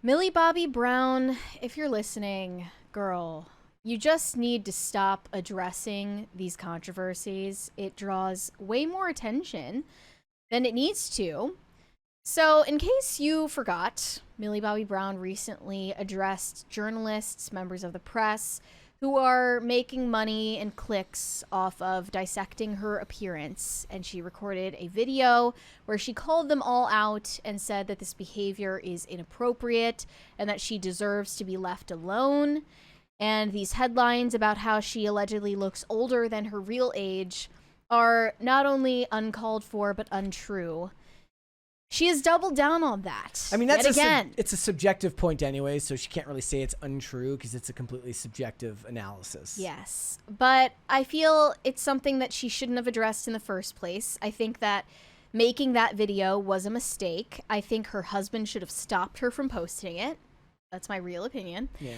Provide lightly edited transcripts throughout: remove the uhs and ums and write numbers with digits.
Millie Bobby Brown, if you're listening, girl, you just need to stop addressing these controversies. It draws way more attention than it needs to. So, in case you forgot, Millie Bobby Brown recently addressed journalists, members of the press, who are making money and clicks off of dissecting her appearance. And she recorded a video where she called them all out and said that this behavior is inappropriate and that she deserves to be left alone. And these headlines about how she allegedly looks older than her real age are not only uncalled for, but untrue. She has doubled down on that. I mean, that's again. It's a subjective point anyway, so she can't really say it's untrue because it's a completely subjective analysis. Yes, but I feel it's something that she shouldn't have addressed in the first place. I think that making that video was a mistake. I think her husband should have stopped her from posting it. That's my real opinion. Yeah.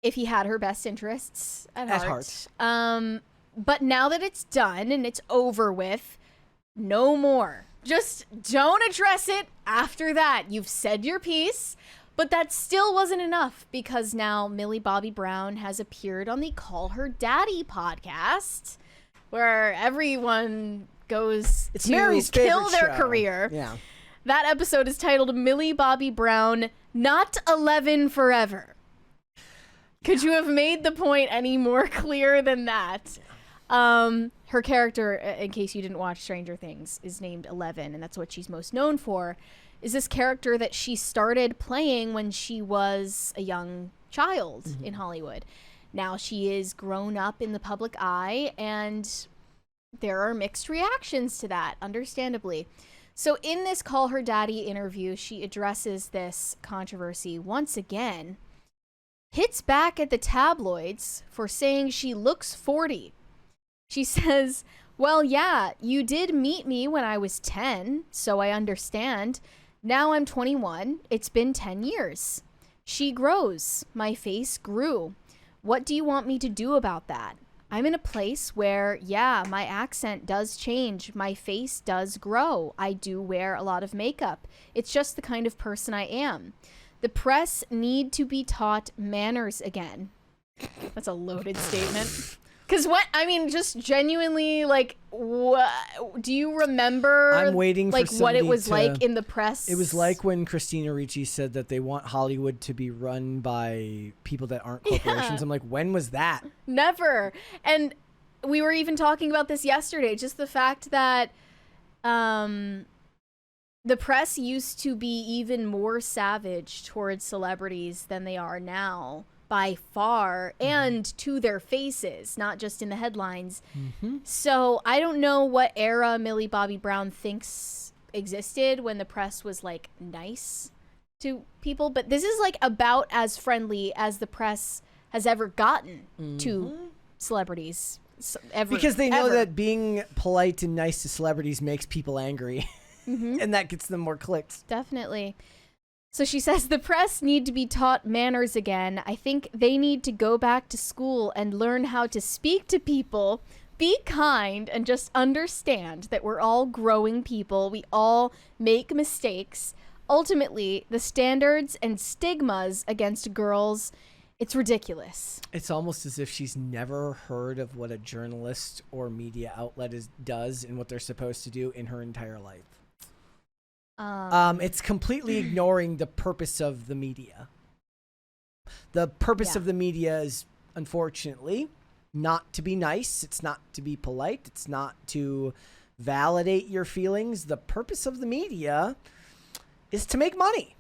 If he had her best interests at heart. heart. But now that it's done and it's over with, no more. Just don't address it after that. You've said your piece, but that still wasn't enough because now Millie Bobby Brown has appeared on the Call Her Daddy podcast where everyone goes It's to Mary's kill favorite their show. career. Yeah. That episode is titled Millie Bobby Brown, Not 11 Forever. Could you have made the point any more clear than that? Her character, in case you didn't watch Stranger Things, is named 11, and that's what she's most known for, is this character that she started playing when she was a young child in Hollywood. Now she is grown up in the public eye, and there are mixed reactions to that, understandably. So in this Call Her Daddy interview, she addresses this controversy once again, hits back at the tabloids for saying she looks 40. She says, well, yeah, you did meet me when I was 10, so I understand. Now I'm 21. It's been 10 years. She grows. My face grew. What do you want me to do about that? I'm in a place where, yeah, my accent does change. My face does grow. I do wear a lot of makeup. It's just the kind of person I am. The press need to be taught manners again. That's a loaded statement. Because just genuinely, like, what do you remember? I'm waiting for what it was somebody like in the press. It was like when Christina Ricci said that they want Hollywood to be run by people that aren't corporations. Yeah. I'm like, when was that? Never. And we were even talking about this yesterday. Just the fact that the press used to be even more savage towards celebrities than they are now. By far, and to their faces, not just in the headlines. So I don't know what era Millie Bobby Brown thinks existed when the press was like nice to people, but this is like about as friendly as the press has ever gotten to celebrities. Because they know that being polite and nice to celebrities makes people angry, and that gets them more clicks. Definitely. So she says the press need to be taught manners again. I think they need to go back to school and learn how to speak to people, be kind, and just understand that we're all growing people. We all make mistakes. Ultimately, the standards and stigmas against girls, it's ridiculous. It's almost as if she's never heard of what a journalist or media outlet does and what they're supposed to do in her entire life. It's completely ignoring the purpose of the media. The purpose of the media is, unfortunately, not to be nice. It's not to be polite. It's not to validate your feelings. The purpose of the media is to make money.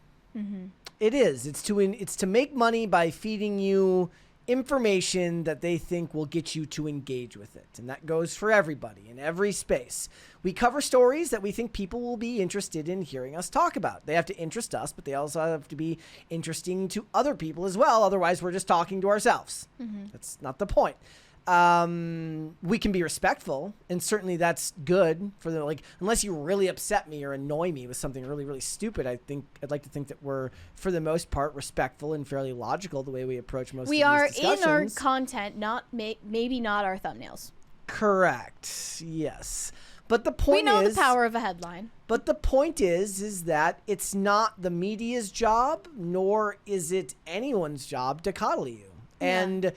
It is. It's to make money by feeding you information that they think will get you to engage with it. And that goes for everybody in every space. We cover stories that we think people will be interested in hearing us talk about. They have to interest us, but they also have to be interesting to other people as well. Otherwise, we're just talking to ourselves. That's not the point. We can be respectful, and certainly that's good for the, like, unless you really upset me or annoy me with something really, really stupid. I'd like to think that we're, for the most part, respectful and fairly logical the way we approach most of these discussions. In our content, not maybe not our thumbnails. Correct. Yes. But the point We know is, the power of a headline. But the point is that it's not the media's job, nor is it anyone's job to coddle you. Yeah. And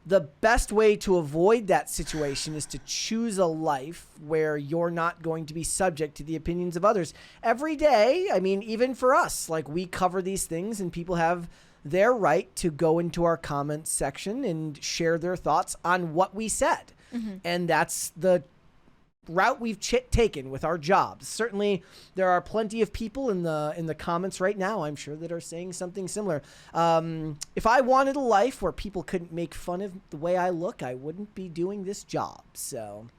the best way to avoid that situation is to choose a life where you're not going to be subject to the opinions of others. Every day, I mean, even for us, like, we cover these things and people have their right to go into our comments section and share their thoughts on what we said. Mm-hmm. And that's the route we've taken with our jobs. Certainly, there are plenty of people in the comments right now, I'm sure, that are saying something similar. If I wanted a life where people couldn't make fun of the way I look, I wouldn't be doing this job. So,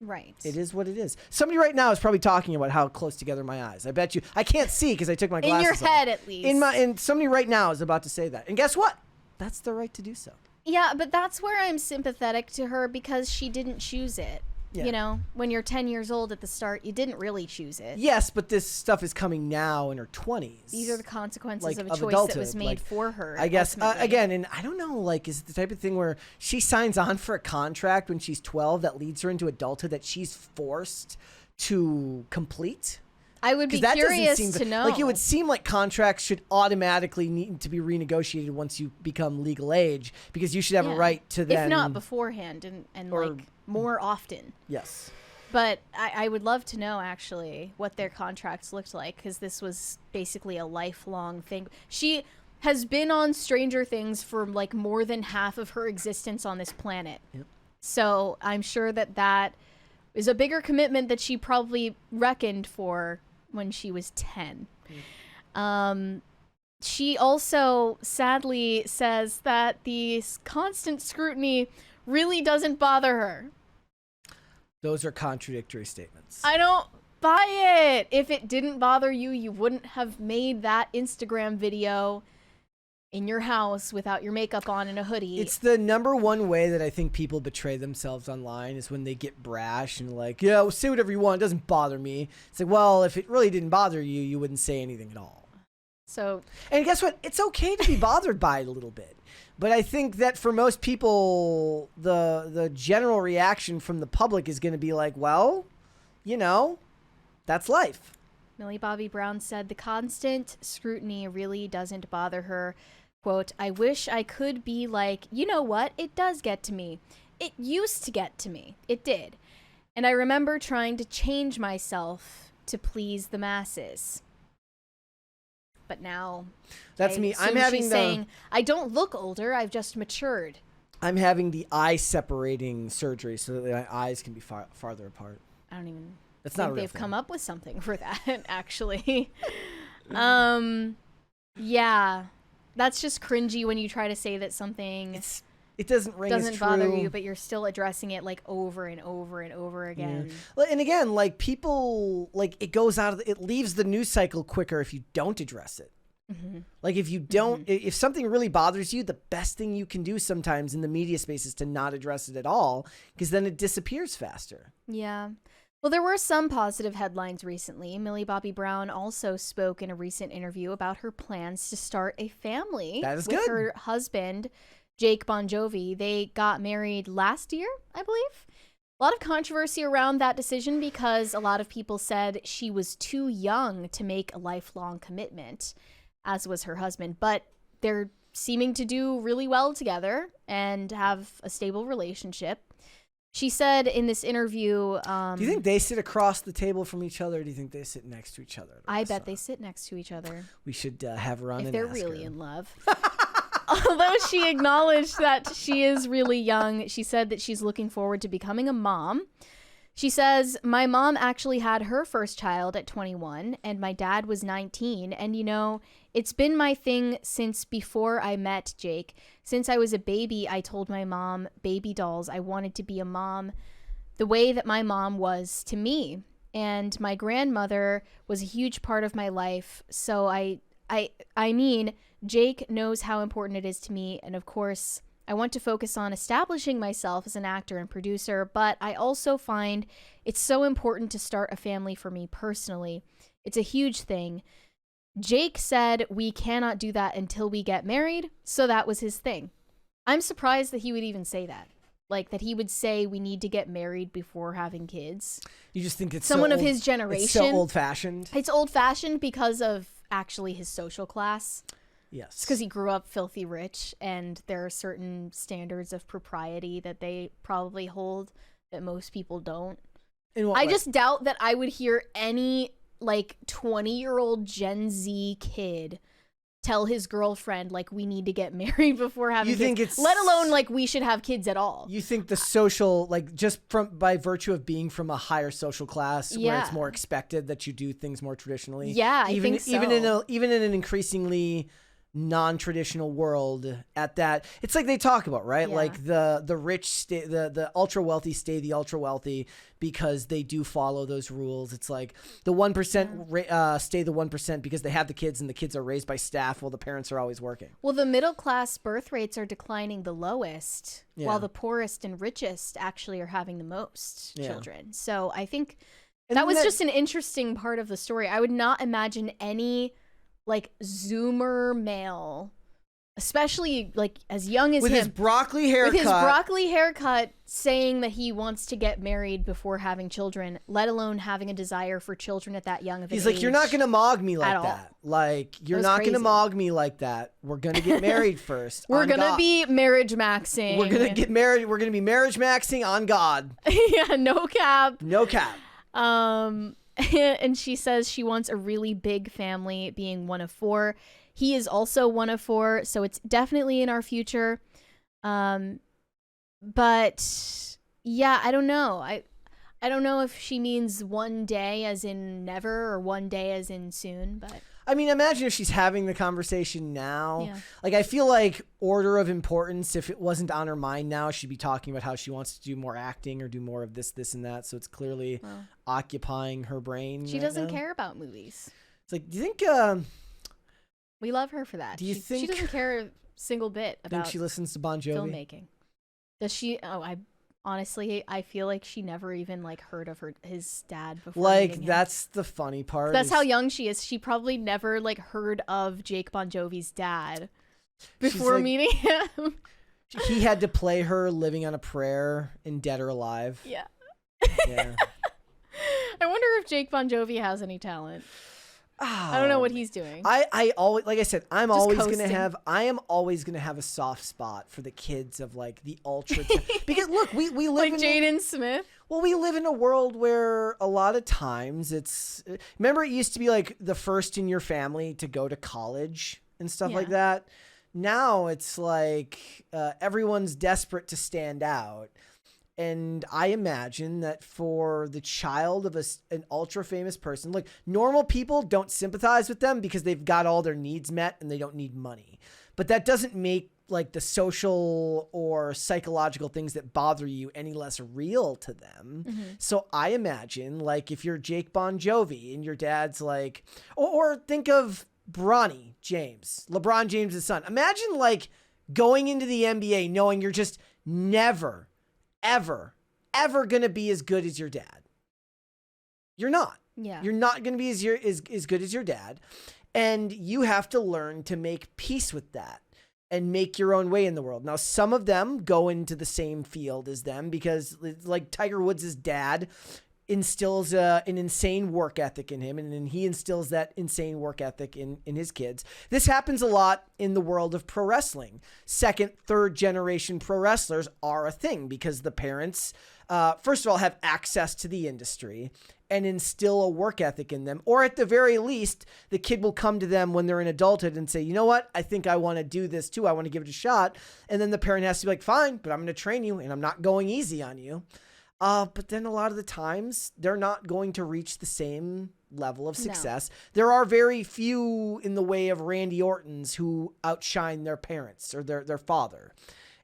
right, it is what it is. Somebody right now is probably talking about how close together my eyes. I bet you. I can't see because I took my glasses off. In your head, at least. And somebody right now is about to say that. And guess what? That's their right to do so. Yeah, but that's where I'm sympathetic to her because she didn't choose it. Yeah. You know, when you're 10 years old at the start, you didn't really choose it. Yes, but this stuff is coming now in her 20s. These are the consequences of a choice adulthood. that was made for her. I guess, again, and I don't know, like, is it the type of thing where she signs on for a contract when she's 12 that leads her into adulthood that she's forced to complete? I would be curious to know. Like, it would seem like contracts should automatically need to be renegotiated once you become legal age, because you should have a right to then... If not beforehand and like more often. Yes. But I would love to know, actually, what their contracts looked like, because this was basically a lifelong thing. She has been on Stranger Things for, like, more than half of her existence on this planet. Yep. So I'm sure that is a bigger commitment that she probably reckoned for when she was 10. She also sadly says that the constant scrutiny really doesn't bother her. Those are contradictory statements. I don't buy it. If it didn't bother you, you wouldn't have made that Instagram video in your house without your makeup on and a hoodie. It's the number one way that I think people betray themselves online is when they get brash and like, yeah, well, say whatever you want. It doesn't bother me. It's like, well, if it really didn't bother you, you wouldn't say anything at all. So, and guess what? It's okay to be bothered by it a little bit. But I think that for most people, the general reaction from the public is going to be like, well, you know, that's life. Millie Bobby Brown said the constant scrutiny really doesn't bother her. Quote, I wish I could be like, you know what? It does get to me. It used to get to me. It did. And I remember trying to change myself to please the masses. But now, that's me. I'm having saying, I don't look older. I've just matured. I'm having the eye separating surgery so that my eyes can be farther apart. I don't even That's think not a real they've thing. come up with something for that, actually. Yeah, that's just cringy when you try to say that something it doesn't ring as doesn't true. bother you, but you're still addressing it like over and over and over again. Yeah. And again, like people, like it goes out of it leaves the news cycle quicker if you don't address it. Mm-hmm. Like if you don't, if something really bothers you, the best thing you can do sometimes in the media space is to not address it at all, because then it disappears faster. Yeah. Well, there were some positive headlines recently. Millie Bobby Brown also spoke in a recent interview about her plans to start a family with her husband, Jake Bon Jovi. They got married last year, I believe. A lot of controversy around that decision because a lot of people said she was too young to make a lifelong commitment, as was her husband. But they're seeming to do really well together and have a stable relationship. She said in this interview... do you think they sit across the table from each other, or do you think they sit next to each other? I bet they sit next to each other. We should have her on if and they're ask really her. in love. Although she acknowledged that she is really young, she said that she's looking forward to becoming a mom. She says, my mom actually had her first child at 21, and my dad was 19. And, you know, it's been my thing since before I met Jake. Since I was a baby, I told my mom, baby dolls, I wanted to be a mom the way that my mom was to me. And my grandmother was a huge part of my life. So I mean, Jake knows how important it is to me. And of course, I want to focus on establishing myself as an actor and producer, but I also find it's so important to start a family for me personally. It's a huge thing. Jake said we cannot do that until we get married, so that was his thing. I'm surprised that he would even say that. like that he would say we need to get married before having kids. You just think it's someone so of his generation. It's so old-fashioned. It's old-fashioned because of actually his social class. Yes. It's because he grew up filthy rich, and there are certain standards of propriety that they probably hold that most people don't. In what I way? just doubt that I would hear any like 20-year-old Gen Z kid tell his girlfriend like we need to get married before having kids. Think it's, let alone like we should have kids at all. You think the social, like just by virtue of being from a higher social class where it's more expected that you do things more traditionally. Yeah, I think so. Even in an increasingly non-traditional world at that, it's like they talk about, right? Yeah. Like the rich stay, the ultra wealthy stay the ultra wealthy because they do follow those rules. It's like the 1% stay the 1% because they have the kids and the kids are raised by staff while the parents are always working. Well, the middle class birth rates are declining the lowest, Yeah. while the poorest and richest actually are having the most children. So I think And that was that- just an interesting part of the story. I would not imagine any like Zoomer male, especially like as young as with him, his broccoli haircut. with his broccoli haircut, saying that he wants to get married before having children, let alone having a desire for children at that young of an He's like, age. you're not going to mog me like at all. that. Like, you're was not going to crazy. mog me like that. We're going to get married first. We're on gonna God. be marriage maxing. We're going to get married. We're going to be marriage maxing on God. yeah, no cap. No cap. And she says she wants a really big family, being one of 4. He is also one of 4, so it's definitely in our future. But yeah, I don't know. I don't know if she means one day as in never or one day as in soon, but I mean, imagine if she's having the conversation now. Yeah. Like, I feel like order of importance, if it wasn't on her mind now, she'd be talking about how she wants to do more acting or do more of this, and that. So it's clearly occupying her brain. she right doesn't now. care about movies. It's like, do you think? We love her for that. Do you she think- doesn't care a single bit Think about she listens to Bon Jovi? filmmaking. Does she? Oh, I honestly, I feel like she never even like heard of his dad before. Like, meeting him. that's the funny part. That's is how young she is. She probably never like heard of Jake Bon Jovi's dad She's before like- meeting him. he had to play her living on a prayer in Dead or Alive. Yeah. Yeah. I wonder if Jake Bon Jovi has any talent. I don't know what he's doing. I always, like I said, I am always coasting. gonna have a soft spot for the kids of like the ultra because look, we live like in Jaden Smith. well, we live in a world where a lot of times it's, remember it used to be like the first in your family to go to college and stuff like that. Now it's like everyone's desperate to stand out. And I imagine that for the child of an ultra famous person, like normal people don't sympathize with them because they've got all their needs met and they don't need money. But that doesn't make like the social or psychological things that bother you any less real to them. Mm-hmm. So I imagine like if you're Jake Bon Jovi and your dad's like, or think of Bronny James, LeBron James' son. Imagine like going into the NBA knowing you're just never ever going to be as good as your dad. You're not. Yeah. You're not going to be as good as your dad. And you have to learn to make peace with that and make your own way in the world. Now, some of them go into the same field as them because like Tiger Woods' dad instills an insane work ethic in him, and then he instills that insane work ethic in his kids. This happens a lot in the world of pro wrestling. Second, third generation pro wrestlers are a thing because the parents, first of all, have access to the industry and instill a work ethic in them. Or at the very least, the kid will come to them when they're in adulthood and say, you know what? I think I want to do this too. I want to give it a shot. And then the parent has to be like, fine, but I'm going to train you and I'm not going easy on you. But then a lot of the times they're not going to reach the same level of success. No. There are very few in the way of Randy Ortons who outshine their parents or their father.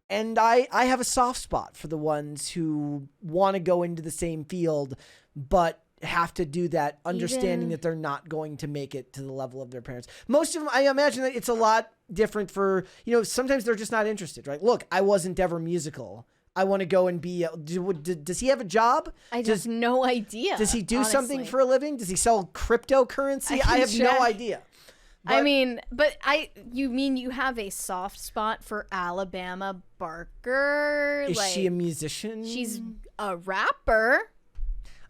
And I have a soft spot for the ones who want to go into the same field, but have to do that understanding that they're not going to make it to the level of their parents. Most of them, I imagine that it's a lot different for, sometimes they're just not interested, right? Look, I wasn't ever musical. I want to go and be, does he have a job? I have no idea. Does he do honestly. something for a living? Does he sell cryptocurrency? I have no idea. I mean, you mean you have a soft spot for Alabama Barker? Is she a musician? She's a rapper.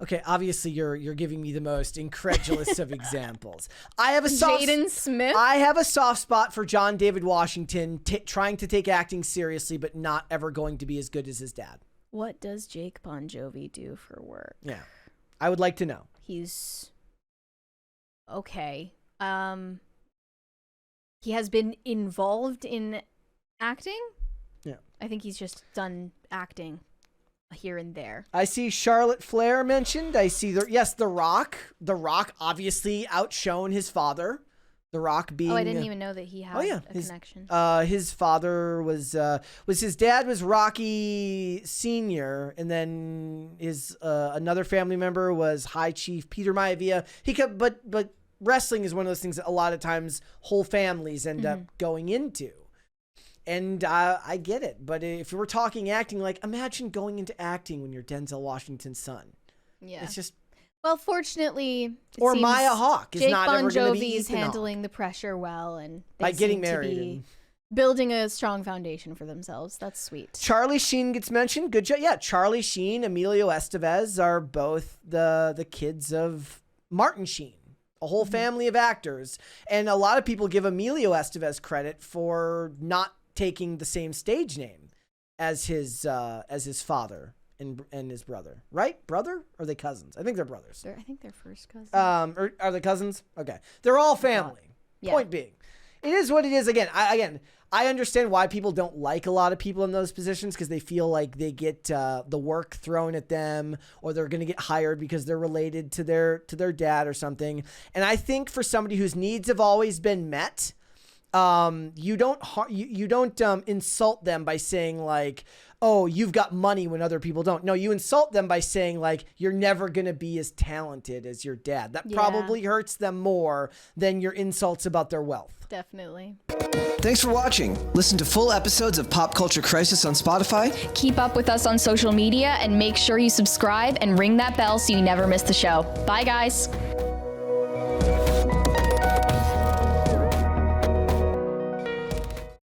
Okay, obviously you're giving me the most incredulous of examples. Jaden Smith. I have a soft spot for John David Washington trying to take acting seriously, but not ever going to be as good as his dad. What does Jake Bon Jovi do for work? Yeah, I would like to know. He's okay. He has been involved in acting. Yeah, I think he's just done acting here and there. I see Charlotte Flair mentioned. I see The Rock. The Rock obviously outshone his father. The Rock being. Oh, I didn't even know that he had a connection. His father was his dad was Rocky Senior, and then his another family member was High Chief Peter Maivia. But wrestling is one of those things that a lot of times whole families end up going into. And I get it. But if we're talking acting, like, imagine going into acting when you're Denzel Washington's son. Yeah. It's just... Well, fortunately... Or Maya Hawke is not ever going to be Jake Bon Jovi's Ethan handling Hawke. the pressure well, and by getting seem married. to be building a strong foundation for themselves. That's sweet. Charlie Sheen gets mentioned. Good job. Yeah, Charlie Sheen, Emilio Estevez are both the kids of Martin Sheen. A whole family of actors. And a lot of people give Emilio Estevez credit for not taking the same stage name as his father and his brother. Right? Brother? Or are they cousins? I think they're brothers. I think they're first cousins. Or are they cousins? Okay. They're all family. Yeah. Point being. It is what it is. I understand why people don't like a lot of people in those positions, because they feel like they get the work thrown at them, or they're going to get hired because they're related to their dad or something. And I think for somebody whose needs have always been met, you don't insult them by saying like, oh, you've got money when other people don't. No, you insult them by saying like, you're never going to be as talented as your dad. That probably hurts them more than your insults about their wealth. Definitely. Thanks for watching. Listen to full episodes of Pop Culture Crisis on Spotify. Keep up with us on social media and make sure you subscribe and ring that bell so you never miss the show. Bye, guys.